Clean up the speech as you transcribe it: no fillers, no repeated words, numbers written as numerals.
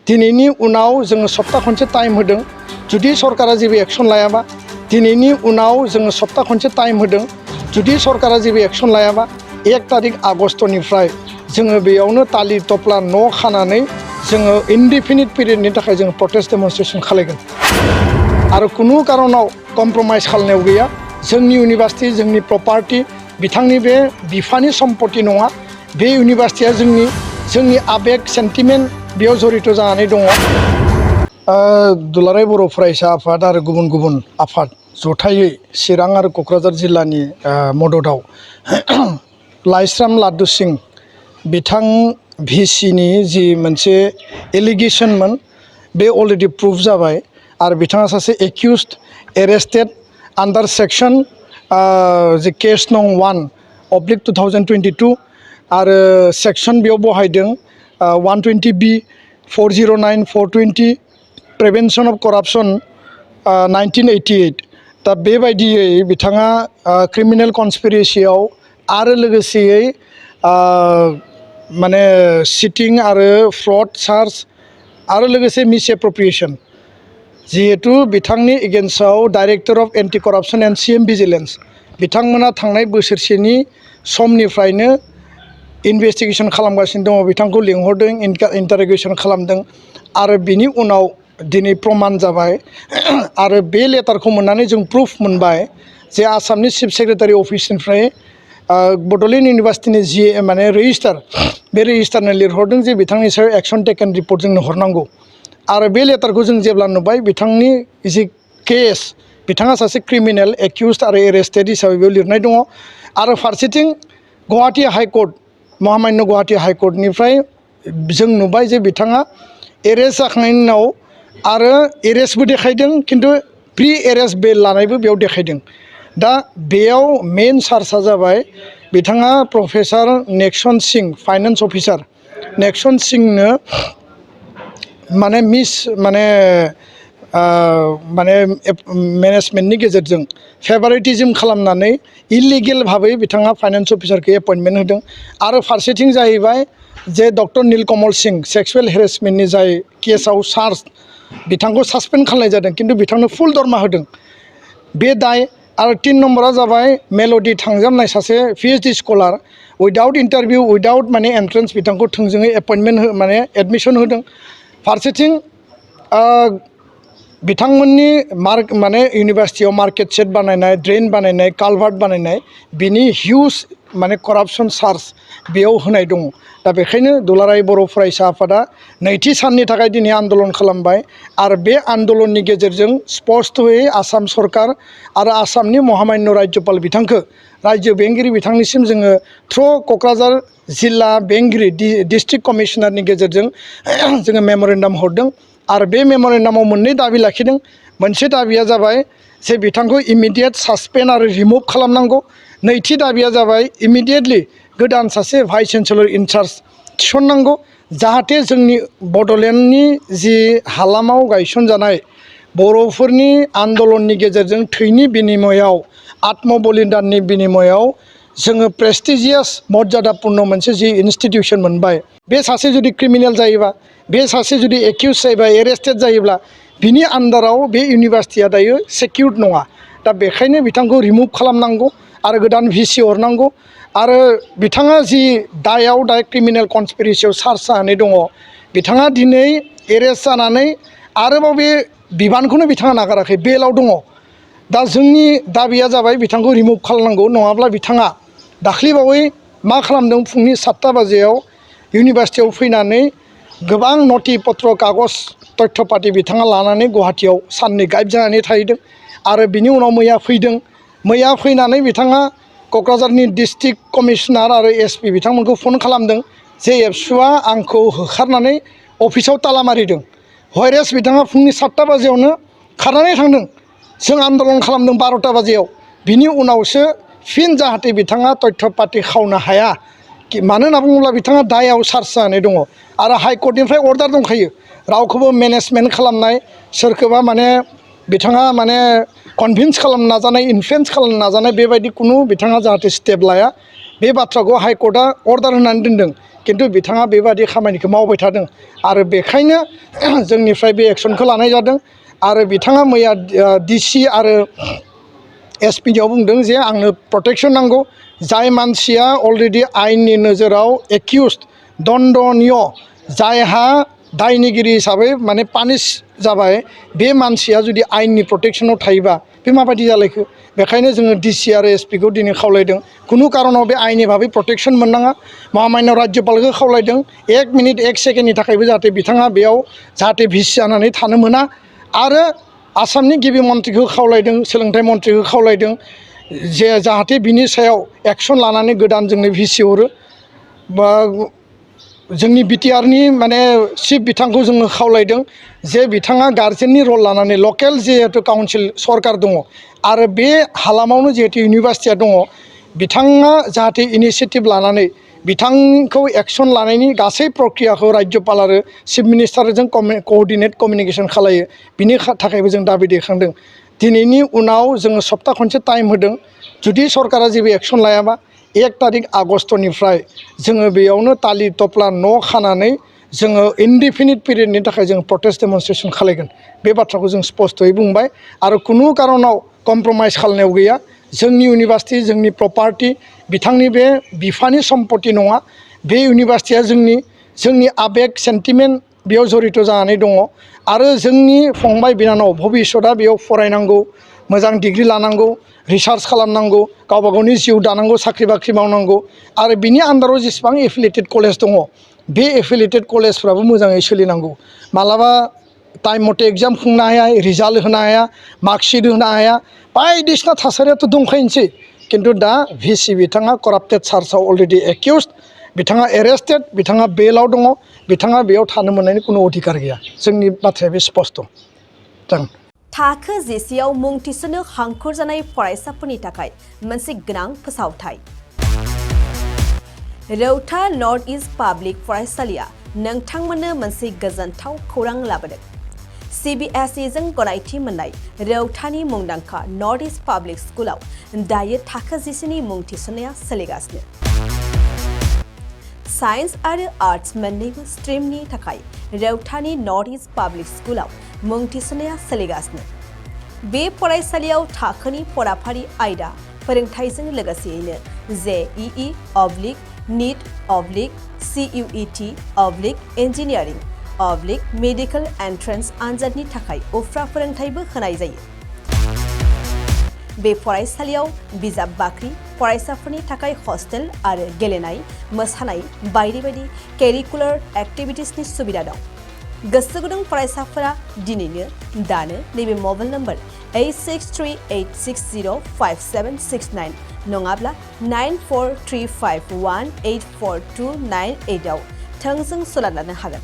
दिनैनि उनाव जोङो सप्ता खनसे टाइम होदों जुदि सरकारा जेबो एक्सन लायाबा दिनैनि उनाव जोङो सप्ता खनसे टाइम होदों जुदि सरकारा जेबो एक्सन लायाबा 1 तारिख आगस्टनिफ्राय जोङो बेयावनो तालि टपला न' खानानै जोङो इनडिफिनिट पिरियडनि थाखाय जोङो प्रटेस्ट डेमनस्ट्रेशन खालामगोन आरो कुनु कारनाव कम्प्रमाइज खालामनायाव गैया जोंनि इउनिभार्सिटि जोंनि प्रपार्टि बिथांनि बे बिफानि सम्पति नङा बे इउनिभार्सिटिया जोंनि आबेग सेन्टिमेन्ट बेयाव जड़ित जानानै दङ दुलाराय बर' फरायसा आफाद आरो गुबुन गुबुन आफाद जथायै चिरां आरो क'क्राझार जिल्लानि मददाव लाइस्राम लादु सिं बिथां भिसिनि जि मोनसे एलिगेशनमोन बे अलरेडि प्रुफ जाबाय आरो बिथाङा सासे एक्यूज्ड एरेस्टेड आन्डार सेक्सन जे केस नं 1/2022 आरो सेक्सन बेयाव बहायदों 120B 409 420 प्रिभेन्सन अफ करापसन 1988 दा बेबायदियै बिथाङा क्रिमिनेल कनस्पिरेसियाव आरो लोगोसेयै माने सिटिं आरो फ्रड चार्ज आरो लोगोसे मिसएप्रोप्रिएशन जिहेतु बिथांनि एगेन्स्टआव director of anti corruption and CM vigilance बिथांमोना थांनाय बोसोरसेनि समनिफ्रायनो इनभेस्टिगेशन खालामगासिनो दङ बिथांखौ लिंहरदों इन्टारोगेशन खालामदों आरो बिनि उनाव दिनै प्रमाण जाबाय आरो बे लेटारखौ मोननानै जों प्रुफ मोनबाय जे आसामनि चिफ सेक्रेटारि अफिसनिफ्राय बड'लेण्ड इउनिभार्सिटिनि जि माने रेजिस्टार बे रेजिस्टारनो लिरहरदों जे बिथांनि सायाव एक्सन टेकेन रिपर्ट जोंनो हरनांगौ आरो बे लेटारखौ जों जेब्ला नुबाय बिथांनि जि केस बिथाङा सासे क्रिमिनेल एक्यूज्ड आरो एरेस्टेड हिसाबै बेयाव लिरनाय दङ आरो फारसेथिं गुवाहाटी हाइकर्ट महामान्य गुवाहाटी हाइकर्टनिफ्राय जों नुबाय जे बिथाङा एरेस्ट जाखांनायनि उनाव आरो एरेस्टबो देखायदों खिन्थु प्रि एरेस्ट बेल लानायबो बेयाव देखायदों दा बेयाव मेन चार्जआ जाबाय बिथाङा प्रफेसर नेक्सन सिं फाइनेन्स अफिसार नेक्सन सिंनो माने मेनेजमेन्टनि गेजेरजों फेभारिटिज्म खालामनानै इलिगेल भाबै बिथाङा फाइनेन्स अफिसारखौ एपइन्टमेन्ट होदों आरो फारसेथिं जाहैबाय जे डक्टर नीलकमल सिंह सेक्सुवेल हेरेसमेन्टनि जाय केसाव चार्ज बिथांखौ सासपेन्ड खालामनाय जादों खिन्थु बिथांनो फुल दरमा होदों बे दाय आरो 3 नम्बरा जाबाय मेल'डि थांजामनाय सासे PhD scholar without interview without माने एन्ट्रेन्स बिथांखौ थोंजोङै एपइन्टमेन्ट माने एडमिसन होदों फारसेथिं बिथांमोननि माने इउनिभार्सिटियाव मार्केट सेट बानायनाय ड्रेन बानायनाय कालभार्ट बानायनाय बिनि हिउज माने करापसन चार्ज बेयाव होनाय दङ दा बेखायनो दुलाराय बर' फरायसा आफादा नैथि साननि थाखाय दिनै आन्दलन खालामबाय आरो बे आन्दलननि गेजेरजों स्पष्टयै आसाम सरकार आरो आसामनि महामान्य राज्यपाल बिथांखौ राज्यो बेंगिरि बिथांनिसिम जोङो थ्रु क'क्राझार जिल्ला बेंगिरि डिस्ट्रिक्ट कमिशनारनि गेजेरजों जोङो मेम'रेन्डाम हरदों आरो बे मेम'रेन्डामाव मोननै दाबि लाखिदों मोनसे दाबिया जाबाय जे बिथांखौ इमिडियेट सासपेन्ड आरो रिमुभ खालामनांगौ नैथि दाबिया जाबाय इमिडियेटलि गोदान सासे भाइस चेन्सेलर इनचार्ज थिसननांगौ जाहाथे जोंनि बड'लेण्डनि जि हालामाव गायसनजानाय बर'फोरनि आन्दलननि गेजेरजों थैनि बिनिमयाव आत्म बलिदाननि बिनिमयाव जोङो प्रेस्टिजियास मर्यादापूर्ण मोनसे जि इन्स्टिटिउसन मोनबाय बे सासे जुदि क्रिमिनेल जायोबा बे सासे जुदि एक्यूज जायोबा एरेस्टेड जायोब्ला बिनि आन्डाराव बे इउनिभार्सिटिया दायो सेक्युर्ड नङा दा बेखायनो बिथांखौ रिमुभ खालामनांगौ आरो गोदान VC हरनांगौ आरो बिथाङा जि दायाव दा क्रिमिनेल कनस्पिरेसियाव चार्ज जानानै दङ बिथाङा दिनै एरेस्ट जानानै आरोबाव बे बिबानखौनो बिथाङा नागाराखै बेलाव दङ दा जोंनि दाबिया जाबाय बिथांखौ रिमुभ खालामनांगौ नङाब्ला बिथाङा दाख्लैबावै मा खालामदों फुंनि 7टा बाजियाव इउनिभार्सिटियाव फैनानै गोबां नथि पत्र कागज तथ्य पाति बिथाङा लानानै गुवाहाटीयाव साननै गाइड जानानै थाहैदों आरो बिनि उनाव मैया फैनानै बिथाङा क'क्राझारनि डिस्ट्रिक्ट कमिशनार आरो SP बिथांमोनखौ फन खालामदों जे एबसुआ आंखौ होखारनानै अफिसाव ताला मारिदों हयरेस बिथाङा फुंनि 7टा बाजियावनो खारनानै थांदों जों आन्दलन खालामदों 12टा बाजियाव बिनि उनावसो फिन जाहाथे बिथाङा तथ्य पाति खावनो हाया मानो होनना बुङोब्ला बिथाङा दायाव चार्ज जानानै दङ आरो हाइकर्टनिफ्राय अर्डार दंखायो रावखौबो मेनेजमेन्ट खालामनाय सोरखौबा माने बिथाङा माने कनभिन्स खालामनो नाजानाय इनफ्लुयेन्स खालामनो नाजानाय बेबायदि कुनु बिथाङा जाहाथे स्टेप लाया बे बाथ्राखौ हाइकर्टआ अर्डार होनानै दोनदों खिन्थु बिथाङा बेबादि खामानिखौ मावबाय थादों आरो बेखायनो जोंनिफ्राय बे एक्सनखौ लानाय जादों आरो बिथाङा मैया डिसि आरो एसपिडिआव बुंदों जे आंनो प्रटेक्सन नांगौ जाय मानसिया अलरेडि आयेननि नोजोराव एक्युज्ड दन्दनीय जायहा दायनिगिरि हिसाबै माने पानिश जाबाय बे मानसिया जुदि आयेननि प्रटेक्सनाव थायोबा बे माबायदि जालायखो बेखायनो जोङो डिसि आरो एसपिखौ दिनै खावलायदों खुनु कारनाव बे आयेननि भाबै प्रटेक्सन मोननाङा महामान्य राज्यपालखौ खावलायदों 1 मिनिट 1 सेकेन्डनि थाखायबो जाहाथे बिथाङा बेयाव जाहाथे भिसि जानानै थानो मोना आरो आसामनि गिबि मन्थ्रिखौ खावलायदों सोलोंथाइ मन्थ्रिखौ खावलायदों जे जाहाथे बिनि सायाव एक्सन लानानै गोदान जोंनो भिसि हरो बा जोंनि बिटिआरनि माने चिफ बिथांखौ जोङो खावलायदों जे बिथाङा गार्जेननि रल लानानै लकेल जिहेतु काउन्सिल सरकार दङ आरो बे हालामावनो जिहेतु इउनिभार्सिटिया दङ बिथाङा जाहाथे इनिसियेटिभ लानानै बिथांखौ एक्सन लानायनि गासै प्रक्रियाखौ राज्यपाल आरो चिफ मिनिस्टारजों कअर्डिनेट कमिउनिकेसन खालायो बिनि थाखायबो जों दाबि दैखांदों दिनैनि उनाव जोङो सप्ता खनसे टाइम होदों जुदि सरकारा जेबो एक्सन लायाबा 1 तारिख आगस्टनिफ्राय जोङो बेयावनो तालि टपला न' खानानै जोङो इनडिफिनिट पिरियडनि थाखाय जों प्रटेस्ट डेमनस्ट्रेसन खालायगोन बे बाथ्राखौ जों स्पष्टयै बुंबाय आरो खुनु कारनाव कमप्रमाइज खालामनायाव गैया जोंनि इउनिभार्सिटि जोंनि प्रपार्टि बिथांनि बे बिफानि सम्पति नङा बे इउनिभार्सिटिया जोंनि आबेग सेन्टिमेन्ट बेयाव जड़ित जानानै दङ आरो जोंनि फंबाय बिनानाव भबिष्यतआ बेयाव फरायनांगौ मोजां डिग्री लानांगौ रिसार्च खालामनांगौ गावबा गावनि जिउ दानांगौ साख्रि बाख्रि मावनांगौ आरो बिनि आन्दाराव जेसेबां एफिलिएटेड कलेज दङ बे एफिलिएटेड कलेजफ्राबो मोजाङै सोलिनांगौ मालाबा टाइम मथे एग्जाम खुंनो हाया रिजाल्ट होनो हाया मार्कशीट होनो हाया बायदिसिना थासारियाथ' दंखायोनोसै खिन्थु दा भिसि बिथाङा कराप्टेड चार्जआव अलरेडि एक्युज्ड बिथाङा एरेस्टेड बिथाङा बेलाव दङ बिथाङा बेयाव थानो मोननायनि खुनु अधिकार गैया जोंनि बाथ्राया बे स्पष्ट जागोन थाखो जिसेआव मुं थिसननो हांखुर जानाय फरायसाफोरनि थाखाय मोनसे गोनां फोसावथाय रौता नर्थ इस्ट पाब्लिक फरायसालिया नोंथांमोननो मोनसे गोजोनथाव खौरां लाबोदों CBSE जों गनायथि मोननाय रौतानि मुंदांखा नर्थ इस्ट पाब्लिक स्कुलाव दायो थाखो जिसेनि मुं थिसननाया सोलिगासिनो साइन्स आरो आर्ट्स मोन्नैबो स्ट्रिमनि थाखाय रौतानि नर्थ इस्ट पाब्लिक स्कुलाव मुं थिसननाया सोलिगासिनो बे फरायसालियाव थाखोनि फराफारि आयदा फोरोंथायजों लोगोसेयैनो JEE NEET CUET engineering medical entrance आनजादनि थाखाय उफ्रा फोरोंथायबो होनाय जायो बे फरायसालियाव बिजाब बाख्रि फरायसाफोरनि थाखाय हस्टेल आरो गेलेनाय मोसानाय बायदि बायदि केरिकुलार एक्टिभिटिसनि सुबिदा दं गोसो गुदुं फरायसाफोरा दिनैनो दानो नैबे मबाइल नम्बर 8638605769 नङाब्ला 9435184298 आव थोंजों सोलाद लानो हागोन